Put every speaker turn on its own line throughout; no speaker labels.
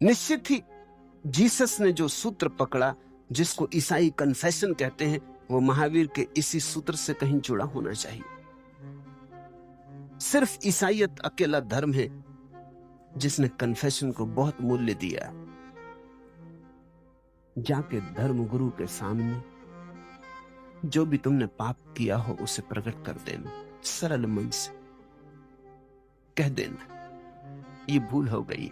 निश्चित ही जीसस ने जो सूत्र पकड़ा, जिसको ईसाई कन्फेशन कहते हैं, वो महावीर के इसी सूत्र से कहीं जुड़ा होना चाहिए। सिर्फ ईसाईयत अकेला धर्म है जिसने कन्फेशन को बहुत मूल्य दिया। जाके धर्म गुरु के सामने जो भी तुमने पाप किया हो उसे प्रकट कर देना, सरल मन से कह देना ये भूल हो गई।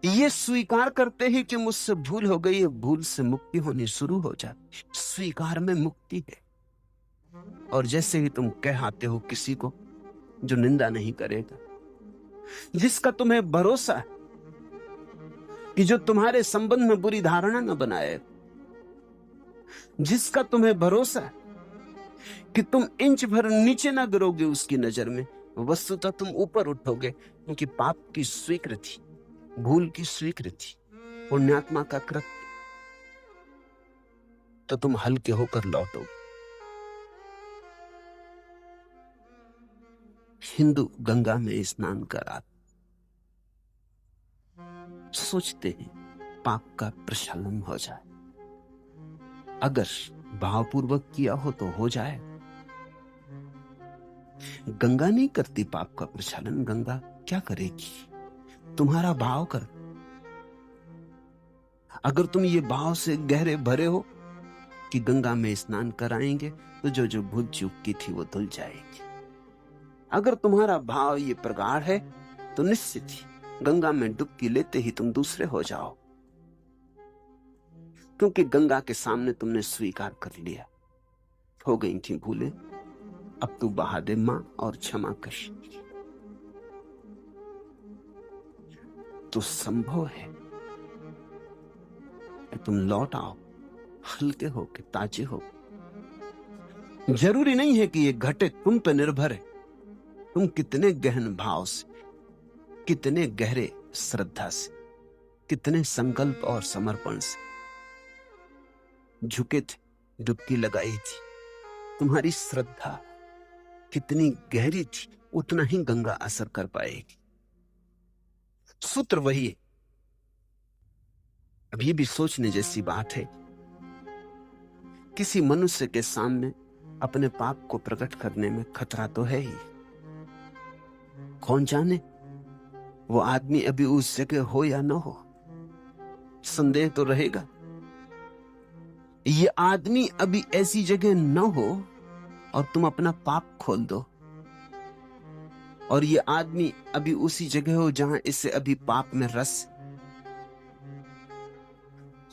ये स्वीकार करते ही कि मुझसे भूल हो गई, भूल से मुक्ति होनी शुरू हो जाती। स्वीकार में मुक्ति है। और जैसे ही तुम कह आते हो किसी को जो निंदा नहीं करेगा, जिसका तुम्हें भरोसा है कि जो तुम्हारे संबंध में बुरी धारणा न बनाए, जिसका तुम्हें भरोसा है कि तुम इंच भर नीचे ना गिरोगे उसकी नजर में, वस्तुतः तुम ऊपर उठोगे, क्योंकि पाप की स्वीकृति, भूल की स्वीकृति, पुण्यात्मा का कृत्य, तो तुम हल्के होकर लौटोगे। हिंदू गंगा में स्नान करा सोचते हैं पाप का प्रक्षालन हो जाए। अगर भावपूर्वक किया हो तो हो जाए। गंगा नहीं करती पाप का प्रक्षालन। गंगा क्या करेगी? तुम्हारा भाव कर। अगर तुम ये भाव से गहरे भरे हो कि गंगा में स्नान कराएंगे तो जो जो भूल चूक की थी वो धुल जाएगी। अगर तुम्हारा भाव ये प्रगाढ़ है तो निश्चित ही गंगा में डुबकी लेते ही तुम दूसरे हो जाओ, क्योंकि गंगा के सामने तुमने स्वीकार कर लिया, हो गई थी भूलें, अब तू बहा दे मां और क्षमा कर। तो संभव है कि तुम लौट आओ हल्के होके, ताजे हो। जरूरी नहीं है कि ये घटे, तुम पे निर्भर है। तुम कितने गहन भाव से, कितने गहरे श्रद्धा से, कितने संकल्प और समर्पण से झुके थे, डुबकी लगाई थी। तुम्हारी श्रद्धा कितनी गहरी थी, उतना ही गंगा असर कर पाएगी। सूत्र वही है। अब ये भी सोचने जैसी बात है, किसी मनुष्य के सामने अपने पाप को प्रकट करने में खतरा तो है ही। कौन जाने वो आदमी अभी उस जगह हो या ना हो, संदेह तो रहेगा। ये आदमी अभी ऐसी जगह न हो और तुम अपना पाप खोल दो, और ये आदमी अभी उसी जगह हो जहां इसे अभी पाप में रस,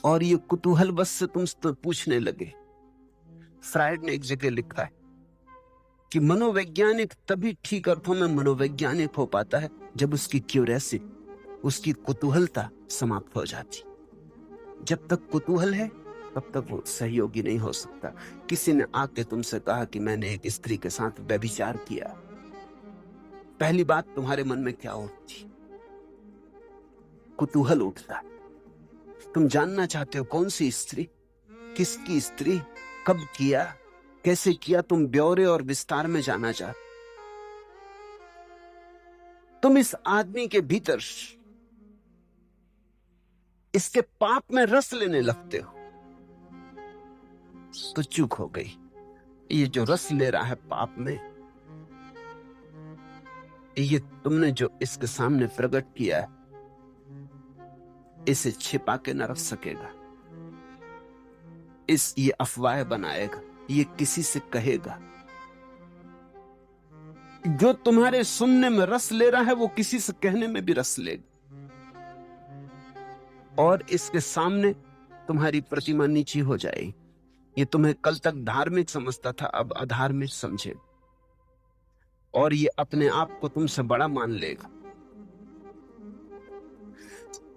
और ये कुतूहल बस से तुमसे पूछने लगे। फ्रायड ने एक जगह लिखा है कि मनोवैज्ञानिक तभी ठीक अर्थों में मनोवैज्ञानिक हो पाता है जब उसकी क्यूरियोसिटी, उसकी कुतूहलता समाप्त हो जाती। जब तक कुतूहल है तब तक वो सहयोगी नहीं हो सकता। किसी ने आके तुमसे कहा कि मैंने एक स्त्री के साथ व्यभिचार किया, पहली बात तुम्हारे मन में क्या उठती? कुतूहल उठता। तुम जानना चाहते हो कौन सी स्त्री, किसकी स्त्री, कब किया, कैसे किया। तुम ब्यौरे और विस्तार में जाना चाहते। तुम इस आदमी के भीतर इसके पाप में रस लेने लगते हो, तो चूक हो गई। ये जो रस ले रहा है पाप में, ये तुमने जो इसके सामने प्रकट किया है, इसे छिपा के न रख सकेगा। ये अफवाह बनाएगा, ये किसी से कहेगा। जो तुम्हारे सुनने में रस ले रहा है वो किसी से कहने में भी रस लेगा, और इसके सामने तुम्हारी प्रतिमा नीची हो जाएगी। ये तुम्हें कल तक धार्मिक समझता था, अब अधार्मिक समझे, और ये अपने आप को तुमसे बड़ा मान लेगा।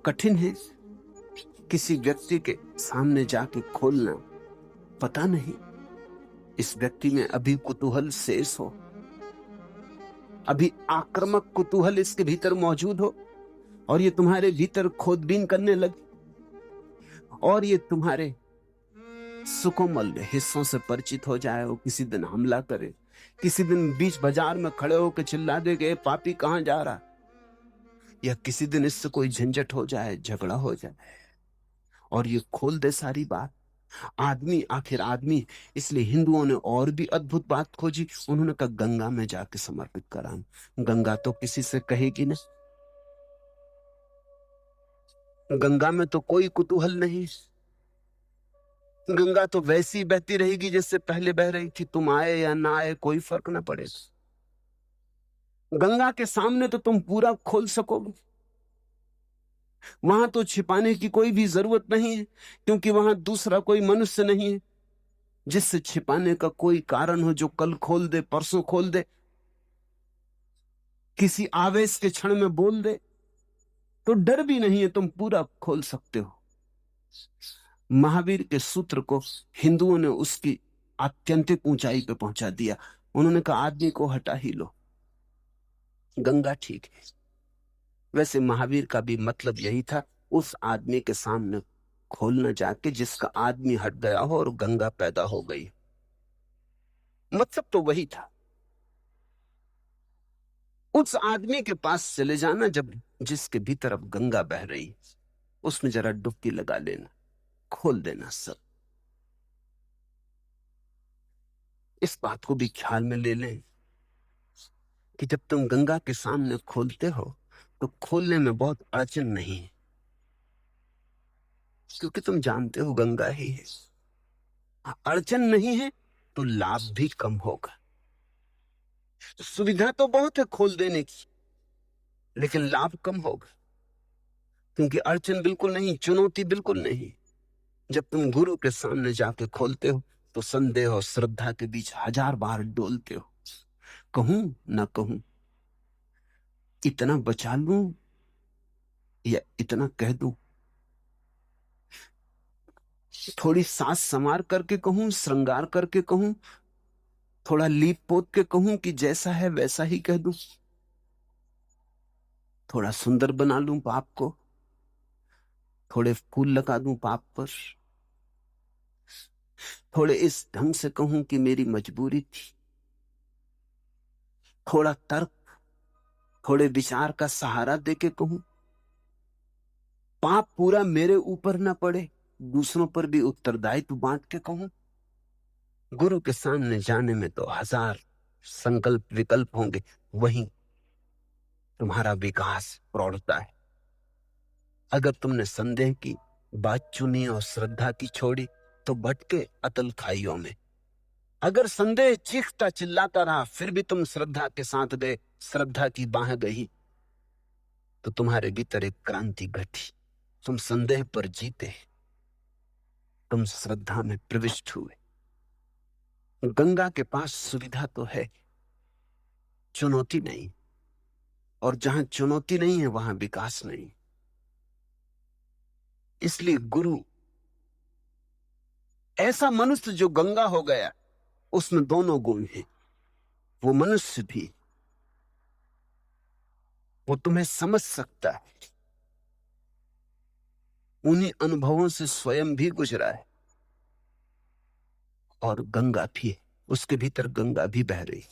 कठिन है किसी व्यक्ति के सामने जाके खोलना। पता नहीं इस व्यक्ति में अभी कुतूहल शेष हो, अभी आक्रामक कुतूहल इसके भीतर मौजूद हो, और ये तुम्हारे भीतर खोदबीन करने लगे, और ये तुम्हारे सुकोमल हिस्सों से परिचित हो जाए। वो किसी दिन हमला करे, किसी दिन बीच बाजार में खड़े होकर चिल्ला दे गए पापी कहां जा रहा। या किसी दिन इससे कोई झंझट हो जाए, झगड़ा हो जाए और ये खोल दे सारी बात। आदमी आखिर आदमी। इसलिए हिंदुओं ने और भी अद्भुत बात खोजी। उन्होंने कहा गंगा में जाके समर्पित कराऊं। गंगा तो किसी से कहेगी ना, गंगा में तो कोई कुतूहल नहीं। गंगा तो वैसी बहती रहेगी जैसे पहले बह रही थी। तुम आए या ना आए कोई फर्क ना पड़ेगा। गंगा के सामने तो तुम पूरा खोल सकोगे। वहां तो छिपाने की कोई भी जरूरत नहीं है, क्योंकि वहां दूसरा कोई मनुष्य नहीं है जिससे छिपाने का कोई कारण हो, जो कल खोल दे, परसों खोल दे, किसी आवेश के क्षण में बोल दे। तो डर भी नहीं है, तुम पूरा खोल सकते हो। महावीर के सूत्र को हिंदुओं ने उसकी आत्यंतिक ऊंचाई पे पहुंचा दिया। उन्होंने कहा आदमी को हटा ही लो, गंगा ठीक है। वैसे महावीर का भी मतलब यही था, उस आदमी के सामने खोल न जाके जिसका आदमी हट गया हो और गंगा पैदा हो गई। मतलब तो वही था। उस आदमी के पास चले जाना जब जिसके भीतर अब गंगा बह रही, उसमें जरा डुबकी लगा लेना, खोल देना सब। इस बात को भी ख्याल में ले लें कि जब तुम गंगा के सामने खोलते हो तो खोलने में बहुत अड़चन नहीं है, क्योंकि तुम जानते हो गंगा ही है। अड़चन नहीं है तो लाभ भी कम होगा। सुविधा तो बहुत है खोल देने की, लेकिन लाभ कम होगा, क्योंकि अड़चन बिल्कुल नहीं, चुनौती बिल्कुल नहीं। जब तुम गुरु के सामने जाके खोलते हो तो संदेह और श्रद्धा के बीच हजार बार डोलते हो। कहूं ना कहूं, इतना बचा लूं या इतना कह दूं, थोड़ी सास संवार करके कहूं, श्रृंगार करके कहूं, थोड़ा लीप पोत के कहूं कि जैसा है वैसा ही कह दूं, थोड़ा सुंदर बना लूं पाप को, थोड़े फूल लगा दूं पाप पर, थोड़े इस ढंग से कहूं कि मेरी मजबूरी थी, थोड़ा तर्क, थोड़े विचार का सहारा देके कहूं, पाप पूरा मेरे ऊपर ना पड़े, दूसरों पर भी उत्तरदायित्व बांट के कहूं। गुरु के सामने जाने में तो हजार संकल्प विकल्प होंगे, वहीं तुम्हारा विकास प्रौढ़ता है। अगर तुमने संदेह की बात चुनी और श्रद्धा की छोड़ी तो भटके अतल खाइयों में। अगर संदेह चीखता चिल्लाता रहा फिर भी तुम श्रद्धा के साथ गए, श्रद्धा की बाह गई, तो तुम्हारे भीतर एक क्रांति घटी। तुम संदेह पर जीते, तुम श्रद्धा में प्रविष्ट हुए। गंगा के पास सुविधा तो है, चुनौती नहीं, और जहां चुनौती नहीं है वहां विकास नहीं। इसलिए गुरु ऐसा मनुष्य जो गंगा हो गया, उसमें दोनों गुण हैं। वो मनुष्य भी, वो तुम्हें समझ सकता है, उन्हीं अनुभवों से स्वयं भी गुजरा है, और गंगा भी है, उसके भीतर गंगा भी बह रही।